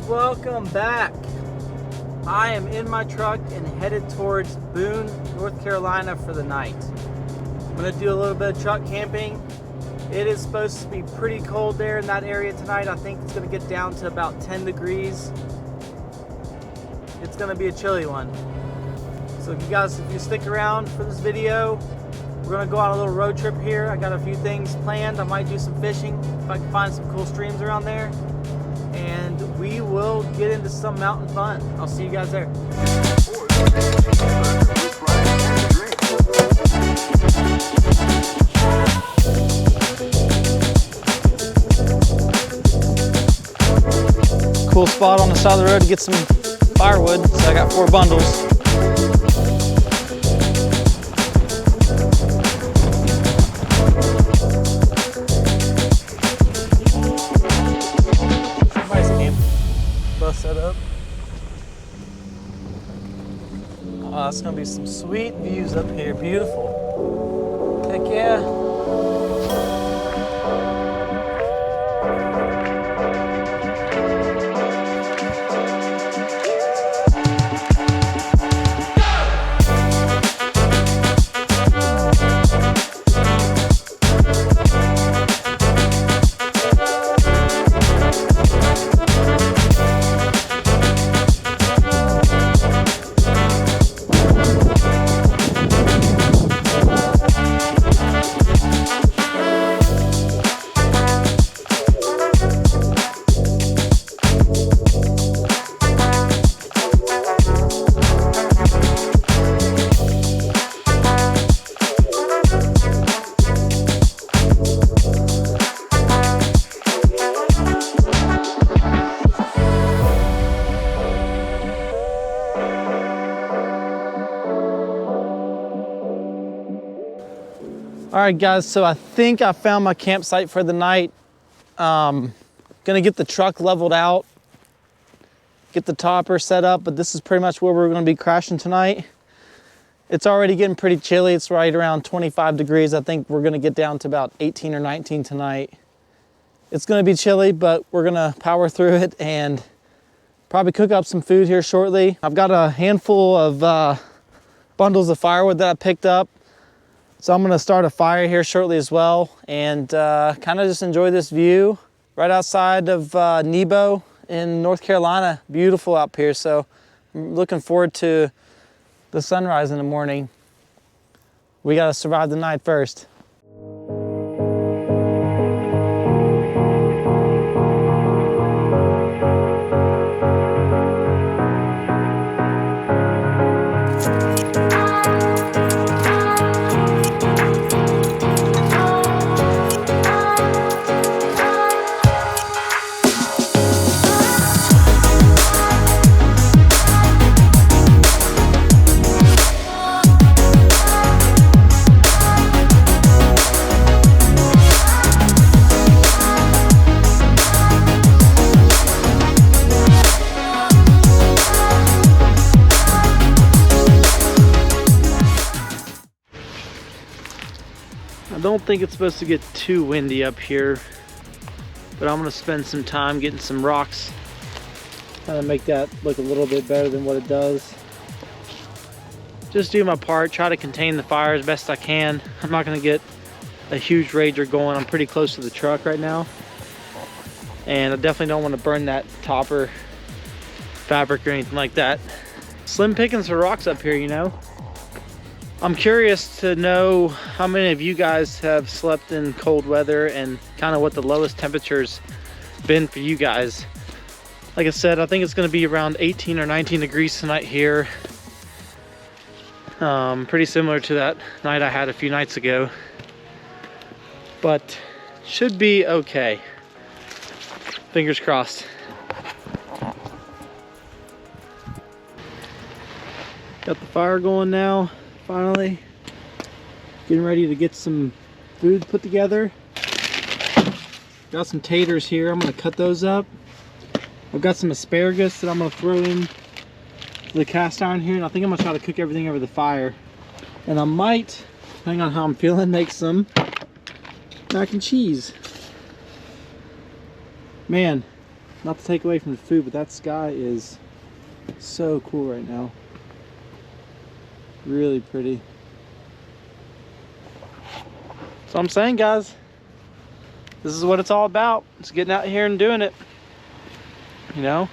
Welcome back. I am in my truck and headed towards Boone, North Carolina for the night. I'm gonna do a little bit of truck camping. It is supposed to be pretty cold there in that area tonight. I think it's gonna get down to about 10 degrees. It's gonna be a chilly one. So if you stick around for this video, we're gonna go on a little road trip here. I got a few things planned. I might do some fishing if I can find some cool streams around there. And we will get into some mountain fun. I'll see you guys there. Cool spot on the side of the road to get some firewood. So I got 4 bundles. Set up. Oh, that's gonna be some sweet views up here. Beautiful. Heck yeah. All right, guys, so I think I found my campsite for the night. Gonna get the truck leveled out, get the topper set up, but this is pretty much where we're gonna be crashing tonight. It's already getting pretty chilly. It's right around 25 degrees. I think we're gonna get down to about 18 or 19 tonight. It's gonna be chilly, but we're gonna power through it and probably cook up some food here shortly. I've got a handful of bundles of firewood that I picked up. So I'm gonna start a fire here shortly as well and kind of just enjoy this view right outside of Nebo in North Carolina. Beautiful up here, so I'm looking forward to the sunrise in the morning. We gotta survive the night first. I don't think it's supposed to get too windy up here, but I'm gonna spend some time getting some rocks, kind of make that look a little bit better than what it does. Just do my part, try to contain the fire as best I can. I'm not gonna get a huge rager going. I'm pretty close to the truck right now, and I definitely don't want to burn that topper fabric or anything like that. Slim pickings for rocks up here, you know. I'm curious to know how many of you guys have slept in cold weather and kind of what the lowest temperatures been for you guys. Like I said, I think it's going to be around 18 or 19 degrees tonight here. Pretty similar to that night I had a few nights ago, but should be okay. Fingers crossed. Got the fire going now. Finally, getting ready to get some food put together. Got some taters here. I'm gonna cut those up. I've got some asparagus that I'm gonna throw in the cast iron here, and I think I'm gonna try to cook everything over the fire. And I might, depending on how I'm feeling, make some mac and cheese. Man, Not to take away from the food, but that sky is so cool right now. Really pretty. So I'm saying, guys, this is what it's all about. It's getting out here and doing it. You know,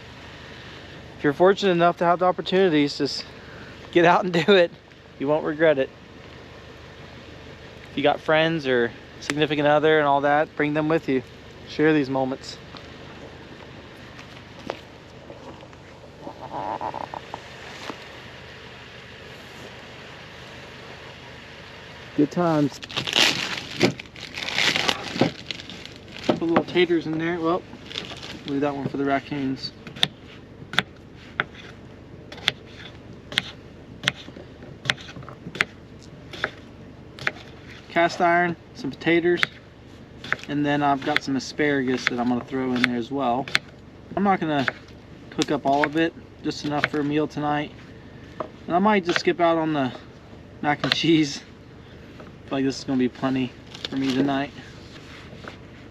if you're fortunate enough to have the opportunities, just get out and do it. You won't regret it. If you got friends or significant other and all that, bring them with you. Share these moments. Good times. Put little taters in there. Well, leave that one for the raccoons. Cast iron, some potatoes, and then I've got some asparagus that I'm going to throw in there as well. I'm not going to cook up all of it, just enough for a meal tonight. And I might just skip out on the mac and cheese. I feel like this is going to be plenty for me tonight.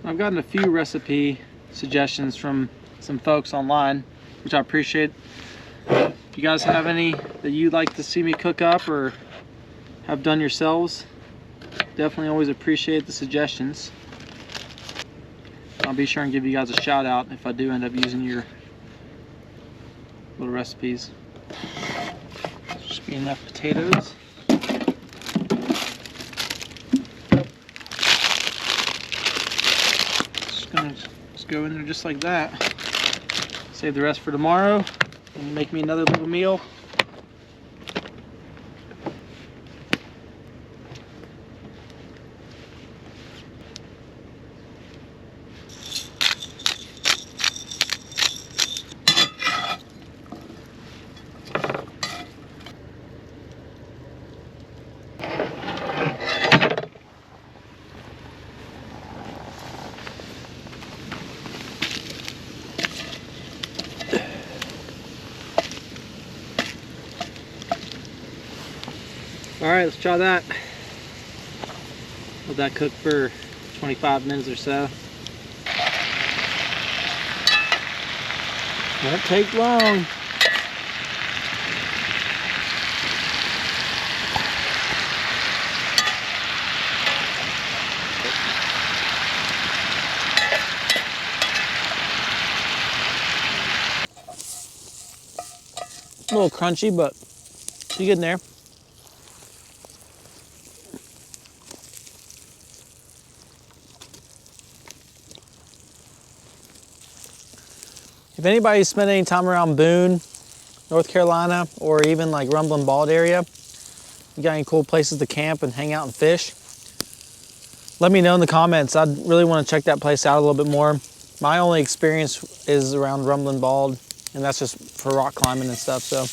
I've gotten a few recipe suggestions from some folks online, which I appreciate. If you guys have any that you'd like to see me cook up or have done yourselves, definitely always appreciate the suggestions. I'll be sure and give you guys a shout out if I do end up using your little recipes. Just be enough potatoes. Just go in there just like that. Save the rest for tomorrow and make me another little meal. Alright, let's try that. Let that cook for 25 minutes or so. Won't take long. A little crunchy, but you get in there. If anybody's spent any time around Boone, North Carolina, or even like Rumbling Bald area, you got any cool places to camp and hang out and fish, let me know in the comments. I'd really want to check that place out a little bit more. My only experience is around Rumbling Bald, and that's just for rock climbing and stuff. So,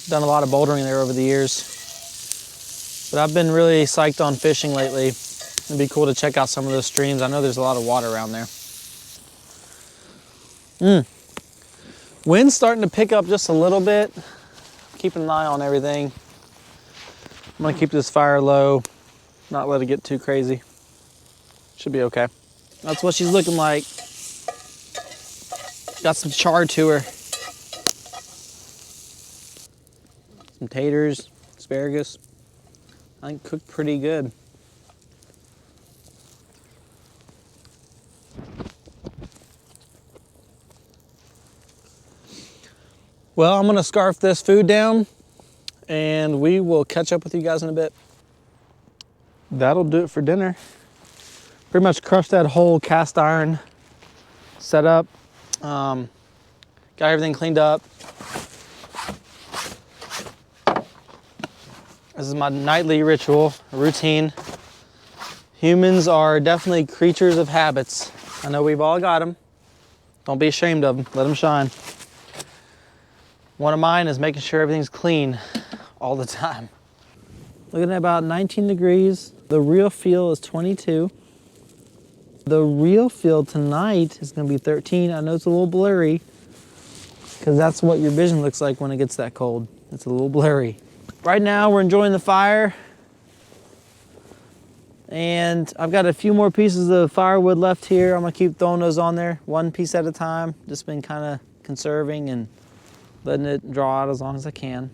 done a lot of bouldering there over the years. But I've been really psyched on fishing lately. It'd be cool to check out some of those streams. I know there's a lot of water around there. Wind's starting to pick up just a little bit. Keeping an eye on everything. I'm gonna keep this fire low, not let it get too crazy. Should be okay. That's what she's looking like. Got some char to her. Some taters, asparagus. I think cooked pretty good. Well, I'm gonna scarf this food down and we will catch up with you guys in a bit. That'll do it for dinner. Pretty much crushed that whole cast iron setup. Got everything cleaned up. This is my nightly ritual, routine. Humans are definitely creatures of habits. I know we've all got them. Don't be ashamed of them, let them shine. One of mine is making sure everything's clean all the time. Looking at about 19 degrees. The real feel is 22. The real feel tonight is gonna be 13. I know it's a little blurry because that's what your vision looks like when it gets that cold. It's a little blurry. Right now we're enjoying the fire. And I've got a few more pieces of firewood left here. I'm gonna keep throwing those on there, one piece at a time. Just been kind of conserving and letting it draw out as long as I can.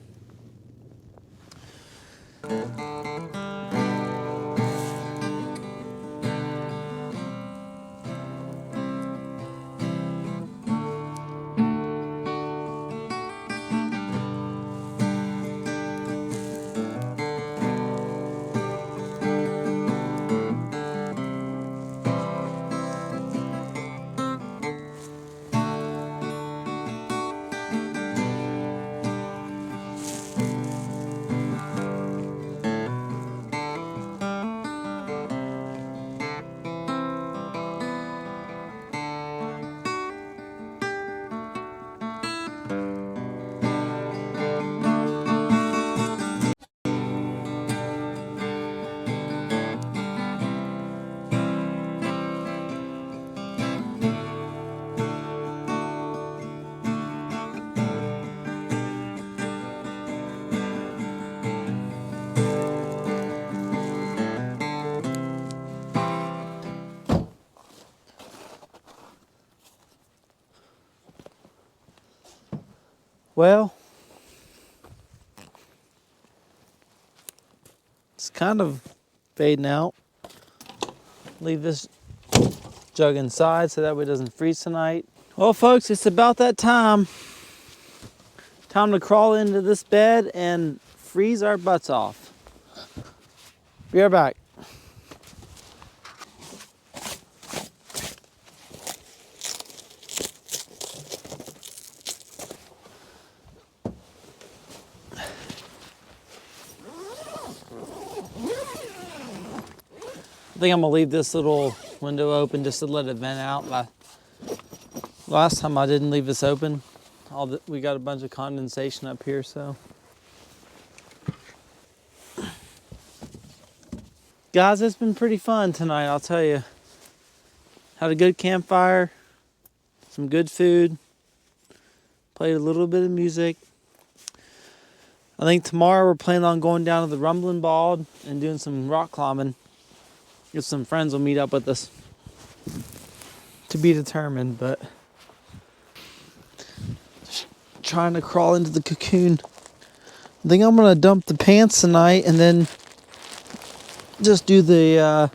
Well, it's kind of fading out. Leave this jug inside so that way it doesn't freeze tonight. Well, folks, it's about that time. Time to crawl into this bed and freeze our butts off. Be right back. I think I'm gonna leave this little window open just to let it vent out. Last time I didn't leave this open. We got a bunch of condensation up here, so. Guys, it's been pretty fun tonight, I'll tell you. Had a good campfire, some good food, played a little bit of music. I think tomorrow we're planning on going down to the Rumbling Bald and doing some rock climbing. If some friends will meet up with us. To be determined, but just trying to crawl into the cocoon. I think I'm gonna dump the pants tonight and then just do the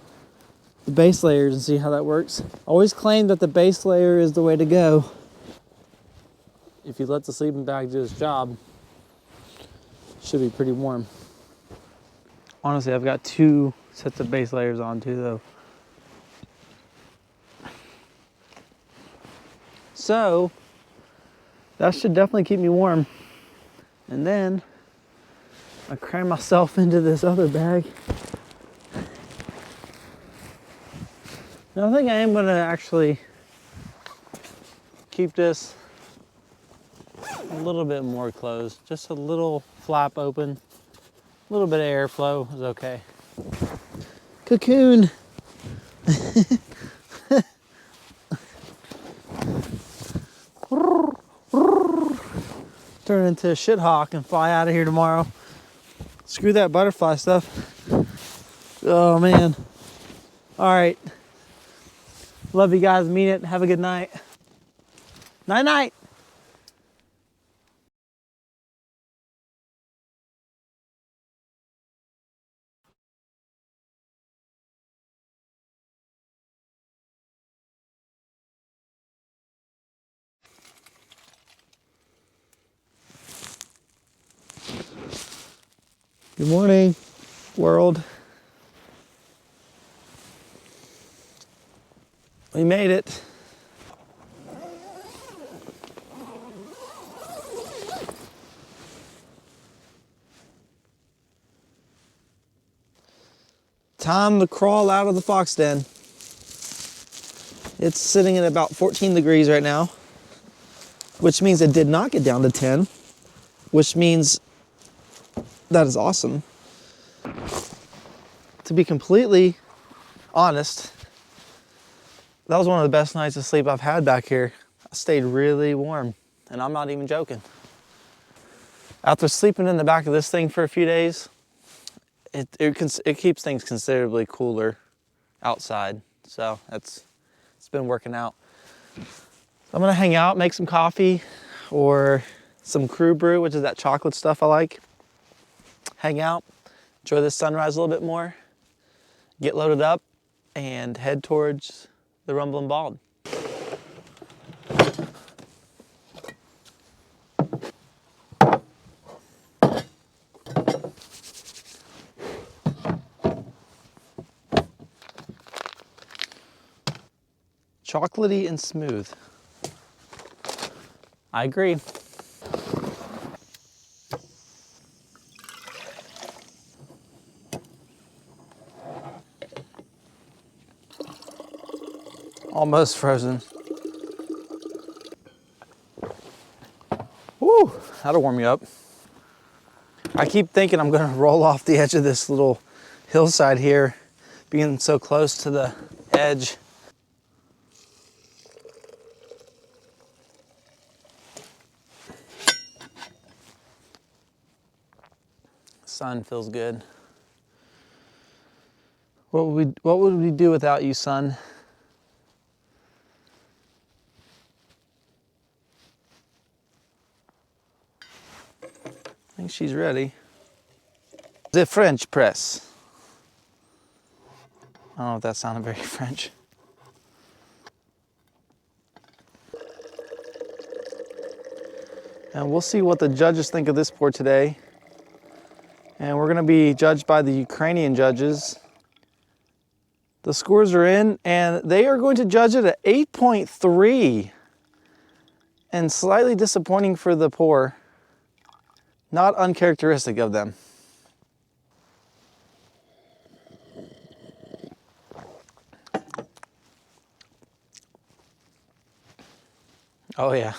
base layers and see how that works. Always claim that the base layer is the way to go. If you let the sleeping bag do its job, it should be pretty warm. Honestly, I've got 2 sets of base layers on too, though. So that should definitely keep me warm. And then I cram myself into this other bag. Now I think I am gonna actually keep this a little bit more closed. Just a little flap open. A little bit of airflow is okay. Cocoon. Turn into a shit hawk and fly out of here tomorrow. Screw that butterfly stuff. Oh man. All right. Love you guys. Mean it. Have a good night. Night night. Good morning, world. We made it. Time to crawl out of the fox den. It's sitting at about 14 degrees right now, which means it did not get down to 10, which means that is awesome. To be completely honest, that was one of the best nights of sleep I've had back here. I stayed really warm, and I'm not even joking. After sleeping in the back of this thing for a few days, it keeps things considerably cooler outside. So it's been working out. I'm gonna hang out, make some coffee or some crew brew, which is that chocolate stuff I like. Hang out, enjoy the sunrise a little bit more, get loaded up, and head towards the Rumbling Bald. Chocolatey and smooth. I agree. Almost frozen. Woo, that'll warm you up. I keep thinking I'm gonna roll off the edge of this little hillside here, being so close to the edge. Sun feels good. What would we do without you, sun? I think she's ready. The French press. I don't know if that sounded very French. And we'll see what the judges think of this pour today. And we're gonna be judged by the Ukrainian judges. The scores are in and they are going to judge it at 8.3. And slightly disappointing for the pour. Not uncharacteristic of them. Oh yeah.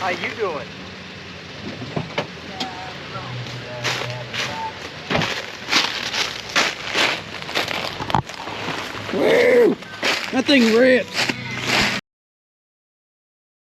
How you doing? Woo! That thing rips.